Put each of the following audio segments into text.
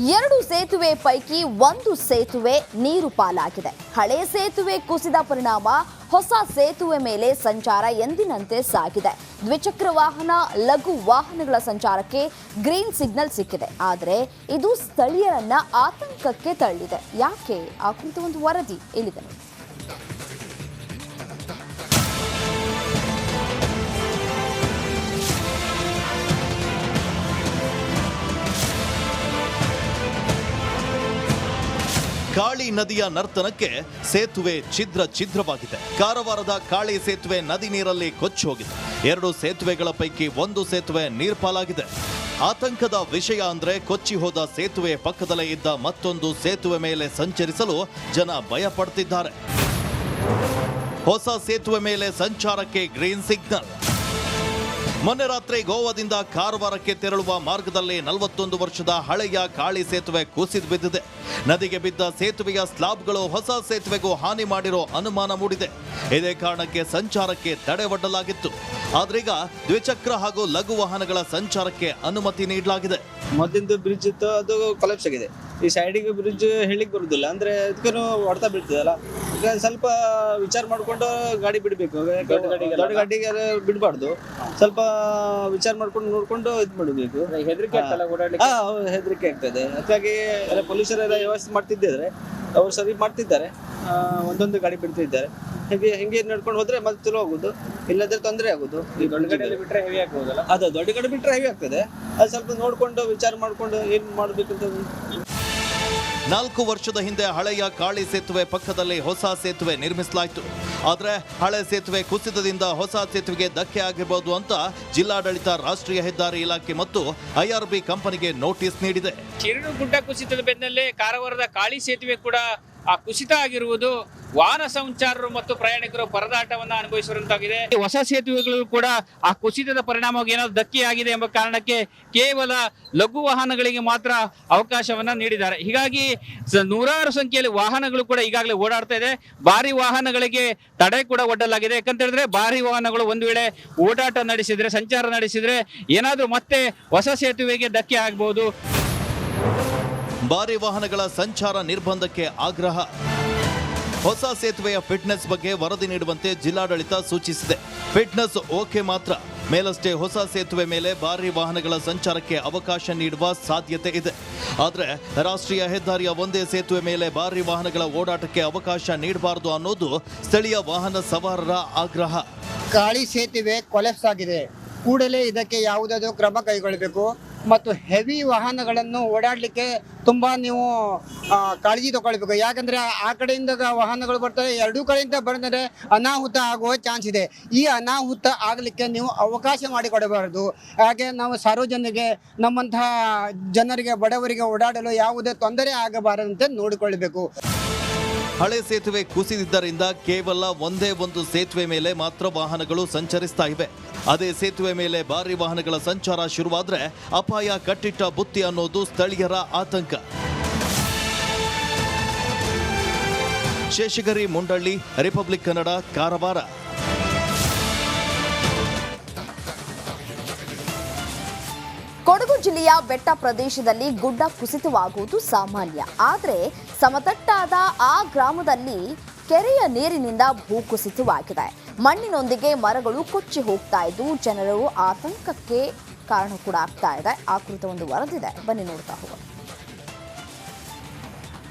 ಎರಡು ಸೇತುವೆ ಪೈಕಿ ಒಂದು ಸೇತುವೆ ನೀರು ಪಾಲಾಗಿದೆ. ಹಳೆ ಸೇತುವೆ ಕುಸಿದ ಪರಿಣಾಮ ಹೊಸ ಸೇತುವೆ ಮೇಲೆ ಸಂಚಾರ ಎಂದಿನಂತೆ ಸಾಗಿದೆ. ದ್ವಿಚಕ್ರ ವಾಹನ, ಲಘು ವಾಹನಗಳ ಸಂಚಾರಕ್ಕೆ ಗ್ರೀನ್ ಸಿಗ್ನಲ್ ಸಿಕ್ಕಿದೆ. ಆದರೆ ಇದು ಸ್ಥಳೀಯರನ್ನ ಆತಂಕಕ್ಕೆ ತಳ್ಳಿದೆ. ಯಾಕೆ? ಆ ಕುರಿತು ಒಂದು ವರದಿ ಇಲ್ಲಿದೆ. ಕಾಳಿ ನದಿಯ ನರ್ತನಕ್ಕೆ ಸೇತುವೆ ಛಿದ್ರವಾಗಿದೆ. ಕಾರವಾರದ ಕಾಳಿ ಸೇತುವೆ ನದಿ ನೀರಲ್ಲಿ ಕೊಚ್ಚಿ ಹೋಗಿದೆ. ಎರಡು ಸೇತುವೆಗಳ ಪೈಕಿ ಒಂದು ಸೇತುವೆ ನೀರ್ಪಾಲಾಗಿದೆ. ಆತಂಕದ ವಿಷಯ ಅಂದ್ರೆ ಕೊಚ್ಚಿ ಹೋದ ಸೇತುವೆ ಪಕ್ಕದಲ್ಲೇ ಇದ್ದ ಮತ್ತೊಂದು ಸೇತುವೆ ಮೇಲೆ ಸಂಚರಿಸಲು ಜನ ಭಯ ಪಡ್ತಿದ್ದಾರೆ. ಹೊಸ ಸೇತುವೆ ಮೇಲೆ ಸಂಚಾರಕ್ಕೆ ಗ್ರೀನ್ ಸಿಗ್ನಲ್. ಮೊನ್ನೆ ರಾತ್ರಿ ಗೋವಾದಿಂದ ಕಾರವಾರಕ್ಕೆ ತೆರಳುವ ಮಾರ್ಗದಲ್ಲಿ 41 ವರ್ಷದ ಹಳೆಯ ಕಾಳಿ ಸೇತುವೆ ಕುಸಿದು ಬಿದ್ದಿದೆ. ನದಿಗೆ ಬಿದ್ದ ಸೇತುವೆಯ ಸ್ಲಾಬ್ಗಳು ಹೊಸ ಸೇತುವೆಗೂ ಹಾನಿ ಮಾಡಿರೋ ಅನುಮಾನ ಮೂಡಿದೆ. ಇದೇ ಕಾರಣಕ್ಕೆ ಸಂಚಾರಕ್ಕೆ ತಡೆ ಒಡ್ಡಲಾಗಿತ್ತು. ಆದ್ರೀಗ ದ್ವಿಚಕ್ರ ಹಾಗೂ ಲಘು ವಾಹನಗಳ ಸಂಚಾರಕ್ಕೆ ಅನುಮತಿ ನೀಡಲಾಗಿದೆ. ಮೊದಲಿಂದ ಬ್ರಿಡ್ಜ್ ಇತ್ತು, ಅದು ಕೊಲಾಪ್ಸ್ ಆಗಿದೆ. ಈ ಸೈಡಿಗೆ ಬ್ರಿಡ್ಜ್ ಹೇಳಿಕ್ ಬರುದಿಲ್ಲ, ಅಂದ್ರೆ ಅದಕ್ಕೂ ಹೊಡ್ತಾ ಬೀಳ್ತದಲ್ಲ. ಈಗ ಸ್ವಲ್ಪ ವಿಚಾರ ಮಾಡ್ಕೊಂಡು ಗಾಡಿ ಬಿಡಬೇಕು. ದೊಡ್ಡ ಗಾಡಿಗೆ ಬಿಡಬಾರ್ದು. ಸ್ವಲ್ಪ ವಿಚಾರ ಮಾಡ್ಕೊಂಡು ನೋಡ್ಕೊಂಡು ಇದು ಮಾಡಬೇಕು. ಹೆದರಿಕೆ ಆಗ್ತದೆ. ಹಾಗಾಗಿ ಎಲ್ಲ ಪೊಲೀಸರೆಲ್ಲ ವ್ಯವಸ್ಥೆ ಮಾಡ್ತಿದ್ದಾರೆ, ಅವ್ರು ಸರಿ ಮಾಡ್ತಿದ್ದಾರೆ. ಒಂದೊಂದು ಗಾಡಿ ಬಿಡ್ತಿದ್ದಾರೆ. ಹೆಂಗೆ ನಡ್ಕೊಂಡು ಹೋದ್ರೆ ಮತ್ತೆ ಚಲೋ ಆಗುದು, ಇಲ್ಲದ್ರೆ ತೊಂದರೆ ಆಗುದು. ಈ ದೊಡ್ಡ ಗಾಡಿಯಲ್ಲಿ ಬಿಟ್ರೆ ಹೆವಿ ಆಗ್ಬೋದಲ್ಲ. ಅದು ದೊಡ್ಡ ಗಾಡಿ ಬಿಟ್ರೆ ಹೆವಿ ಆಗ್ತದೆ. ಅದು ಸ್ವಲ್ಪ ನೋಡ್ಕೊಂಡು ವಿಚಾರ ಮಾಡ್ಕೊಂಡು ಏನ್ ಮಾಡ್ಬೇಕಂತ. 4 ವರ್ಷದ ಹಿಂದೆ ಹಳೆಯ ಕಾಳಿ ಸೇತುವೆ ಪಕ್ಕದಲ್ಲಿ ಹೊಸ ಸೇತುವೆ ನಿರ್ಮಿಸಲಾಯಿತು. ಆದರೆ ಹಳೆ ಸೇತುವೆ ಕುಸಿತದಿಂದ ಹೊಸ ಸೇತುವೆಗೆ ಧಕ್ಕೆ ಆಗಿರಬಹುದು ಅಂತ ಜಿಲ್ಲಾಡಳಿತ, ರಾಷ್ಟ್ರೀಯ ಹೆದ್ದಾರಿ ಇಲಾಖೆ ಮತ್ತು IRB ಕಂಪನಿಗೆ ನೋಟಿಸ್ ನೀಡಿದೆ. ಚಿರಡು ಗುಡ್ಡ ಕುಸಿತದ ಬೆನ್ನಲ್ಲೇ ಕಾರವಾರದ ಕಾಳಿ ಸೇತುವೆ ಕೂಡ ಕುಸಿತ ಆಗಿರುವುದು ವಾಹನ ಸಂಚಾರರು ಮತ್ತು ಪ್ರಯಾಣಿಕರು ಪರದಾಟವನ್ನು ಅನುಭವಿಸಿರುವಂತಾಗಿದೆ. ಹೊಸ ಸೇತುವೆಗಳು ಕೂಡ ಆ ಕುಸಿತದ ಪರಿಣಾಮವಾಗಿ ಏನಾದ್ರು ಧಕ್ಕೆಯಾಗಿದೆ ಎಂಬ ಕಾರಣಕ್ಕೆ ಕೇವಲ ಲಘು ವಾಹನಗಳಿಗೆ ಮಾತ್ರ ಅವಕಾಶವನ್ನ ನೀಡಿದ್ದಾರೆ. ಹೀಗಾಗಿ ನೂರಾರು ಸಂಖ್ಯೆಯಲ್ಲಿ ವಾಹನಗಳು ಕೂಡ ಈಗಾಗಲೇ ಓಡಾಡ್ತಾ ಇದೆ. ಭಾರಿ ವಾಹನಗಳಿಗೆ ತಡೆ ಕೂಡ ಒಡ್ಡಲಾಗಿದೆ. ಯಾಕಂತ ಹೇಳಿದ್ರೆ ಭಾರಿ ವಾಹನಗಳು ಒಂದು ವೇಳೆ ಓಡಾಟ ನಡೆಸಿದ್ರೆ, ಸಂಚಾರ ನಡೆಸಿದ್ರೆ ಏನಾದ್ರೂ ಮತ್ತೆ ಹೊಸ ಸೇತುವೆಗೆ ಧಕ್ಕೆ ಆಗಬಹುದು. ಭಾರಿ ವಾಹನಗಳ ಸಂಚಾರ ನಿರ್ಬಂಧಕ್ಕೆ ಆಗ್ರಹ. ಹೊಸ ಸೇತುವೆಯ ಫಿಟ್ನೆಸ್ ಬಗ್ಗೆ ವರದಿ ನೀಡುವಂತೆ ಜಿಲ್ಲಾಡಳಿತ ಸೂಚಿಸಿದೆ. ಫಿಟ್ನೆಸ್ ಓಕೆ ಮಾತ್ರ. ಮೇಲಷ್ಟೇ ಹೊಸ ಸೇತುವೆ ಮೇಲೆ ಭಾರಿ ವಾಹನಗಳ ಸಂಚಾರಕ್ಕೆ ಅವಕಾಶ ನೀಡುವ ಸಾಧ್ಯತೆ ಇದೆ. ಆದರೆ ರಾಷ್ಟ್ರೀಯ ಹೆದ್ದಾರಿಯ ಒಂದೇ ಸೇತುವೆ ಮೇಲೆ ಭಾರಿ ವಾಹನಗಳ ಓಡಾಟಕ್ಕೆ ಅವಕಾಶ ನೀಡಬಾರದು ಅನ್ನೋದು ಸ್ಥಳೀಯ ವಾಹನ ಸವಾರರ ಆಗ್ರಹ. ಕಾಳಿ ಸೇತುವೆ ಕೊಲೆಪ್ಸ್ ಆಗಿದೆ. ಕೂಡಲೇ ಇದಕ್ಕೆ ಯಾವುದಾದರೂ ಕ್ರಮ ಕೈಗೊಳ್ಳಬೇಕು ಮತ್ತು ಹೆವಿ ವಾಹನಗಳನ್ನು ಓಡಾಡಲಿಕ್ಕೆ ತುಂಬ ನೀವು ಕಾಳಜಿ ತಗೊಳ್ಬೇಕು. ಯಾಕಂದರೆ ಆ ಕಡೆಯಿಂದ ವಾಹನಗಳು ಬರ್ತವೆ, ಎರಡೂ ಕಡೆಯಿಂದ ಬಂದರೆ ಅನಾಹುತ ಆಗುವ ಚಾನ್ಸ್ ಇದೆ. ಈ ಅನಾಹುತ ಆಗಲಿಕ್ಕೆ ನೀವು ಅವಕಾಶ ಮಾಡಿಕೊಡಬಾರದು. ಹಾಗೆ ನಾವು ಸಾರ್ವಜನಿಕರಿಗೆ, ನಮ್ಮಂತಹ ಜನರಿಗೆ, ಬಡವರಿಗೆ ಓಡಾಡಲು ಯಾವುದೇ ತೊಂದರೆ ಆಗಬಾರದಂತೆ ನೋಡಿಕೊಳ್ಳಬೇಕು. ಹಳೆ ಸೇತುವೆ ಕುಸಿದಿದ್ದರಿಂದ ಕೇವಲ ಒಂದೇ ಒಂದು ಸೇತುವೆ ಮೇಲೆ ಮಾತ್ರ ವಾಹನಗಳು ಸಂಚರಿಸ್ತಾ ಇವೆ. ಅದೇ ಸೇತುವೆ ಮೇಲೆ ಭಾರಿ ವಾಹನಗಳ ಸಂಚಾರ ಶುರುವಾದ್ರೆ ಅಪಾಯ ಕಟ್ಟಿಟ್ಟ ಬುತ್ತಿ ಅನ್ನೋದು ಸ್ಥಳೀಯರ ಆತಂಕ. ಶೇಷಗಿರಿ ಮುಂಡಳ್ಳಿ, ರಿಪಬ್ಲಿಕ್ ಕನ್ನಡ, ಕಾರವಾರ. ಕೊಡಗು ಜಿಲ್ಲೆಯ ಬೆಟ್ಟ ಪ್ರದೇಶದಲ್ಲಿ ಗುಡ್ಡ ಕುಸಿತವಾಗುವುದು ಸಾಮಾನ್ಯ. ಆದರೆ ಸಮತಟ್ಟಾದ ಆ ಗ್ರಾಮದಲ್ಲಿ ಕೆರೆಯ ನೀರಿನಿಂದ ಭೂಕುಸಿತವಾಗಿದೆ. ಮಣ್ಣಿನೊಂದಿಗೆ ಮರಗಳು ಕೊಚ್ಚಿ ಹೋಗ್ತಾ ಇದ್ದು ಜನರು ಆತಂಕಕ್ಕೆ ಕಾರಣ ಕೂಡ ಆಗ್ತಾ ಇದೆ. ಆ ಕುರಿತ ಒಂದು ವರದಿದೆ, ಬನ್ನಿ ನೋಡ್ತಾ ಹೋಗೋಣ.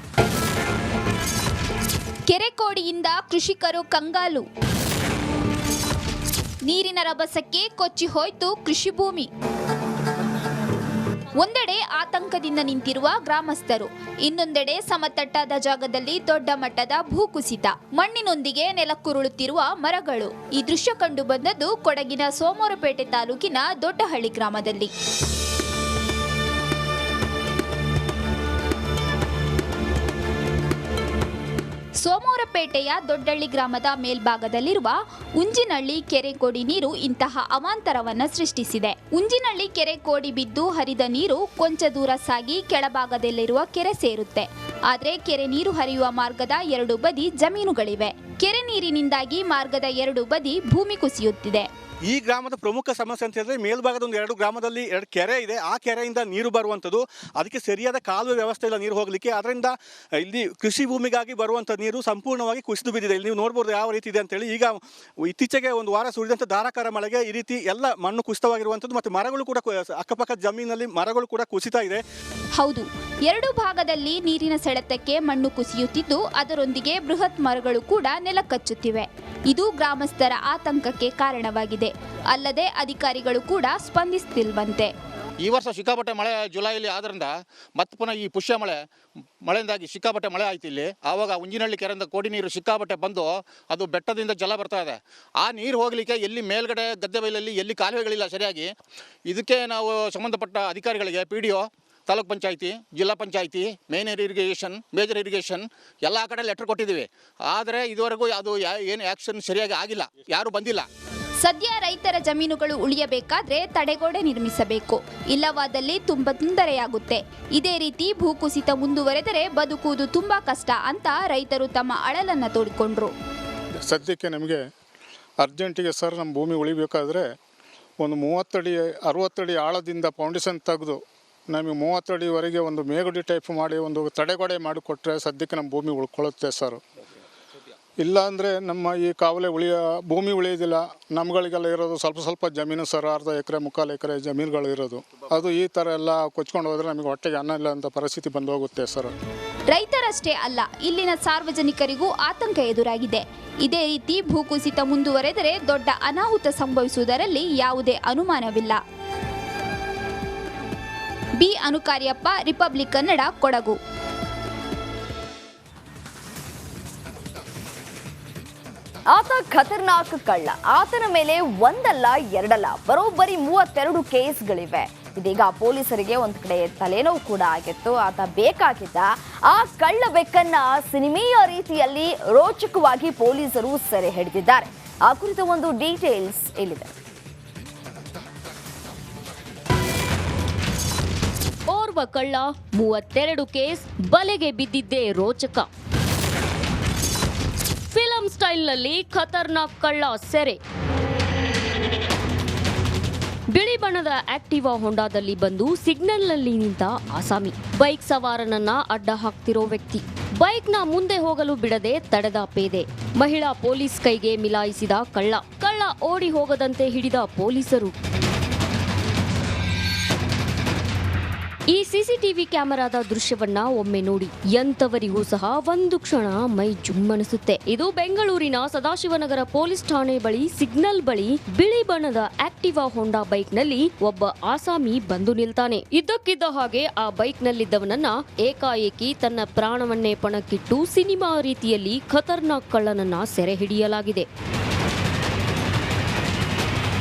ಕೆರೆಕೋಡಿಯಿಂದ ಕೃಷಿಕರು ಕಂಗಾಲು. ನೀರಿನ ರಭಸಕ್ಕೆ ಕೊಚ್ಚಿ ಹೋಯ್ತು ಕೃಷಿ ಭೂಮಿ. ಒಂದೆಡೆ ಆತಂಕದಿಂದ ನಿಂತಿರುವ ಗ್ರಾಮಸ್ಥರು, ಇನ್ನೊಂದೆಡೆ ಸಮತಟ್ಟಾದ ಜಾಗದಲ್ಲಿ ದೊಡ್ಡ ಮಟ್ಟದ ಭೂಕುಸಿತ, ಮಣ್ಣಿನೊಂದಿಗೆ ನೆಲಕ್ಕುರುಳುತ್ತಿರುವ ಮರಗಳು. ಈ ದೃಶ್ಯ ಕಂಡು ಬಂದದ್ದು ಕೊಡಗಿನ ಸೋಮವಾರಪೇಟೆ ತಾಲೂಕಿನ ದೊಡ್ಡಹಳ್ಳಿ ಗ್ರಾಮದಲ್ಲಿ. ಸೋಮವಾರಪೇಟೆಯ ದೊಡ್ಡಹಳ್ಳಿ ಗ್ರಾಮದ ಮೇಲ್ಭಾಗದಲ್ಲಿರುವ ಉಂಜಿನಹಳ್ಳಿ ಕೆರೆ ಕೋಡಿ ನೀರು ಇಂತಹ ಅವಾಂತರವನ್ನ ಸೃಷ್ಟಿಸಿದೆ. ಉಂಜಿನಹಳ್ಳಿ ಕೆರೆ ಕೋಡಿ ಬಿದ್ದು ಹರಿದ ನೀರು ಕೊಂಚ ದೂರ ಸಾಗಿ ಕೆಳಭಾಗದಲ್ಲಿರುವ ಕೆರೆ ಸೇರುತ್ತೆ. ಆದರೆ ಕೆರೆ ನೀರು ಹರಿಯುವ ಮಾರ್ಗದ 2 ಬದಿ ಜಮೀನುಗಳಿವೆ. ಕೆರೆ ನೀರಿನಿಂದಾಗಿ ಮಾರ್ಗದ 2 ಬದಿ ಭೂಮಿ ಕುಸಿಯುತ್ತಿದೆ. ಈ ಗ್ರಾಮದ ಪ್ರಮುಖ ಸಮಸ್ಯೆ ಅಂತ ಹೇಳಿದ್ರೆ ಮೇಲ್ಭಾಗದ 2 ಗ್ರಾಮದಲ್ಲಿ 2 ಕೆರೆ ಇದೆ. ಆ ಕೆರೆಯಿಂದ ನೀರು ಬರುವಂಥದ್ದು, ಅದಕ್ಕೆ ಸರಿಯಾದ ಕಾಲುವೆ ವ್ಯವಸ್ಥೆ ಇಲ್ಲ ನೀರು ಹೋಗಲಿಕ್ಕೆ. ಅದರಿಂದ ಇಲ್ಲಿ ಕೃಷಿ ಭೂಮಿಗಾಗಿ ಬರುವಂಥ ನೀರು ಸಂಪೂರ್ಣವಾಗಿ ಕುಸಿದು ಬಿದ್ದಿದೆ. ಇಲ್ಲಿ ನೀವು ನೋಡ್ಬೋದು ಯಾವ ರೀತಿ ಇದೆ ಅಂತೇಳಿ. ಈಗ ಇತ್ತೀಚೆಗೆ 1 ವಾರ ಸುರಿದಂಥ ಧಾರಾಕಾರ ಮಳೆಗೆ ಈ ರೀತಿ ಎಲ್ಲ ಮಣ್ಣು ಕುಸಿತವಾಗಿರುವಂಥದ್ದು ಮತ್ತು ಮರಗಳು ಕೂಡ ಅಕ್ಕಪಕ್ಕ ಜಮೀನಲ್ಲಿ ಮರಗಳು ಕೂಡ ಕುಸಿತಾ ಇದೆ. ಹೌದು, 2 ಭಾಗದಲ್ಲಿ ನೀರಿನ ಸೆಳೆತಕ್ಕೆ ಮಣ್ಣು ಕುಸಿಯುತ್ತಿದ್ದು ಅದರೊಂದಿಗೆ ಬೃಹತ್ ಮರಗಳು ಕೂಡ ನೆಲಕಚ್ಚುತ್ತಿವೆ. ಇದು ಗ್ರಾಮಸ್ಥರ ಆತಂಕಕ್ಕೆ ಕಾರಣವಾಗಿದೆ. ಅಲ್ಲದೆ ಅಧಿಕಾರಿಗಳು ಕೂಡ ಸ್ಪಂದಿಸುತ್ತಿಲ್ವಂತೆ. ಈ ವರ್ಷ ಸಿಕ್ಕಾಪಟ್ಟೆ ಮಳೆ ಜುಲೈಲಿ ಆದ್ರಿಂದ ಮತ್ತೆ ಪುನಃ ಈ ಪುಷ್ಯ ಮಳೆಯಿಂದಾಗಿ ಸಿಕ್ಕಾಪಟ್ಟೆ ಮಳೆ ಆಯ್ತು ಇಲ್ಲಿ. ಆವಾಗ ಉಂಜಿನಹಳ್ಳಿ ಕೆರೆಯಿಂದ ಕೋಡಿ ನೀರು ಸಿಕ್ಕಾಪಟ್ಟೆ ಬಂದು ಅದು ಬೆಟ್ಟದಿಂದ ಜಲ ಬರ್ತಾ ಇದೆ. ಆ ನೀರು ಹೋಗಲಿಕ್ಕೆ ಎಲ್ಲಿ ಮೇಲ್ಗಡೆ ಗದ್ದೆ ಬೈಲಲ್ಲಿ ಎಲ್ಲಿ ಕಾಲುವೆಗಳಿಲ್ಲ ಸರಿಯಾಗಿ. ಇದಕ್ಕೆ ನಾವು ಸಂಬಂಧಪಟ್ಟ ಅಧಿಕಾರಿಗಳಿಗೆ PDO, ತಾಲೂಕ್ ಪಂಚಾಯಿತಿ, ಜಿಲ್ಲಾ ಪಂಚಾಯಿತಿ, ಮೇಜರ್ ಇರಿಗೇಷನ್ ಎಲ್ಲ ಕಡೆ ಲೆಟರ್ ಕೊಟ್ಟಿದ್ದೀವಿ. ಆದರೆ ಇದುವರೆಗೂ ಅದು ಏನು ಆ್ಯಕ್ಷನ್ ಸರಿಯಾಗಿ ಆಗಿಲ್ಲ, ಯಾರೂ ಬಂದಿಲ್ಲ. ಸದ್ಯ ರೈತರ ಜಮೀನುಗಳು ಉಳಿಯಬೇಕಾದ್ರೆ ತಡೆಗೋಡೆ ನಿರ್ಮಿಸಬೇಕು, ಇಲ್ಲವಾದಲ್ಲಿ ತುಂಬಾ ತೊಂದರೆಯಾಗುತ್ತೆ. ಇದೇ ರೀತಿ ಭೂಕುಸಿತ ಮುಂದುವರೆದರೆ ಬದುಕುವುದು ತುಂಬಾ ಕಷ್ಟ ಅಂತ ರೈತರು ತಮ್ಮ ಅಳಲನ್ನು ತೋಡಿಕೊಂಡ್ರು. ಸದ್ಯಕ್ಕೆ ನಮಗೆ ಅರ್ಜೆಂಟಿಗೆ ಸರ್ ನಮ್ಮ ಭೂಮಿ ಉಳಿಬೇಕಾದ್ರೆ ಒಂದು 30 ಅಡಿ 60 ಅಡಿ ಆಳದಿಂದ ಫೌಂಡೇಶನ್ ತೆಗೆದು ನಮಗೆ 30 ಅಡಿವರೆಗೆ ಒಂದು ಮೇಗುಡಿ ಟೈಪ್ ಮಾಡಿ ಒಂದು ತಡೆಗೋಡೆ ಮಾಡಿಕೊಟ್ರೆ ಸದ್ಯಕ್ಕೆ ನಮ್ಮ ಭೂಮಿ ಉಳ್ಕೊಳ್ಳುತ್ತೆ ಸರ್. ಇಲ್ಲ ಅಂದರೆ ನಮ್ಮ ಈ ಕಾವಲೆ ಭೂಮಿ ಉಳಿಯೋದಿಲ್ಲ. ನಮ್ಗಳಿಗೆಲ್ಲ ಇರೋದು ಸ್ವಲ್ಪ ಜಮೀನು ಸರ್, 1/2 ಎಕರೆ 3/4 ಎಕರೆ ಜಮೀನುಗಳು ಇರೋದು. ಅದು ಈ ಥರ ಎಲ್ಲ ಕೊಚ್ಕೊಂಡು ಹೋದರೆ ನಮಗೆ ಹೊಟ್ಟೆಗೆ ಅನ್ನ ಇಲ್ಲ ಅಂತ ಪರಿಸ್ಥಿತಿ ಬಂದು ಹೋಗುತ್ತೆ ಸರ್. ರೈತರಷ್ಟೇ ಅಲ್ಲ, ಇಲ್ಲಿನ ಸಾರ್ವಜನಿಕರಿಗೂ ಆತಂಕ ಎದುರಾಗಿದೆ. ಇದೇ ರೀತಿ ಭೂಕುಸಿತ ಮುಂದುವರೆದರೆ ದೊಡ್ಡ ಅನಾಹುತ ಸಂಭವಿಸುವುದರಲ್ಲಿ ಯಾವುದೇ ಅನುಮಾನವಿಲ್ಲ. B Anukaryappa, republic Kannada, Kodagu. ಆತ ಖತರ್ನಾಕ್ ಕಳ್ಳ. ಆತನ ಮೇಲೆ ಒಂದಲ್ಲ ಎರಡಲ್ಲ ಬರೋಬ್ಬರಿ 32 ಕೇಸ್ಗಳಿವೆ. ಇದೀಗ ಪೊಲೀಸರಿಗೆ ಒಂದು ಕಡೆ ತಲೆನೋವು ಕೂಡ ಆಗಿತ್ತು. ಆತ ಬೇಕಾಗಿದ್ದ ಆ ಕಳ್ಳ ಬೆಕ್ಕನ್ನ ಸಿನಿಮೀಯ ರೀತಿಯಲ್ಲಿ ರೋಚಕವಾಗಿ ಪೊಲೀಸರು ಸೆರೆ ಹಿಡಿದಿದ್ದಾರೆ. ಆ ಕುರಿತ ಒಂದು ಡೀಟೇಲ್ಸ್ ಇಲ್ಲಿದೆ. ಓರ್ವ ಕಳ್ಳ 32 ಕೇಸ್, ಬಲೆಗೆ ಬಿದ್ದಿದ್ದೇ ರೋಚಕ. ಫಿಲಂ ಸ್ಟೈಲ್ನಲ್ಲಿ ಖತರ್ನಾಕ್ ಕಳ್ಳ ಸೆರೆ. ಬಿಳಿ ಬಣ್ಣದ ಆಕ್ಟಿವಾ ಹೊಂಡಾದಲ್ಲಿ ಬಂದು ಸಿಗ್ನಲ್ನಲ್ಲಿ ನಿಂತ ಆಸಾಮಿ. ಬೈಕ್ ಸವಾರನನ್ನ ಅಡ್ಡ ಹಾಕ್ತಿರೋ ವ್ಯಕ್ತಿ. ಬೈಕ್ನ ಮುಂದೆ ಹೋಗಲು ಬಿಡದೆ ತಡೆದ ಪೇದೆ. ಮಹಿಳಾ ಪೊಲೀಸ್ ಕೈಗೆ ಮಿಲಾಯಿಸಿದ ಕಳ್ಳ ಓಡಿ ಹೋಗದಂತೆ ಹಿಡಿದ ಪೊಲೀಸರು. ಈ ಸಿಸಿಟಿವಿ ಕ್ಯಾಮೆರಾದ ದೃಶ್ಯವನ್ನ ಒಮ್ಮೆ ನೋಡಿ, ಎಂತವರಿಗೂ ಸಹ ಒಂದು ಕ್ಷಣ ಮೈ ಜುಮ್ಮನಿಸುತ್ತೆ. ಇದು ಬೆಂಗಳೂರಿನ ಸದಾಶಿವನಗರ ಪೊಲೀಸ್ ಠಾಣೆ ಬಳಿ ಸಿಗ್ನಲ್ ಬಳಿ ಬಿಳಿ ಬಣ್ಣದ ಆಕ್ಟಿವಾ ಹೊಂಡಾ ಬೈಕ್ ನಲ್ಲಿ ಒಬ್ಬ ಆಸಾಮಿ ಬಂದು ನಿಲ್ತಾನೆ. ಇದ್ದಕ್ಕಿದ್ದ ಹಾಗೆ ಆ ಬೈಕ್ ನಲ್ಲಿದ್ದವನನ್ನ ಏಕಾಏಕಿ ತನ್ನ ಪ್ರಾಣವನ್ನೇ ಪಣಕ್ಕಿಟ್ಟು ಸಿನಿಮಾ ರೀತಿಯಲ್ಲಿ ಖತರ್ನಾಕ್ ಕಳ್ಳನನ್ನ ಸೆರೆ ಹಿಡಿಯಲಾಗಿದೆ.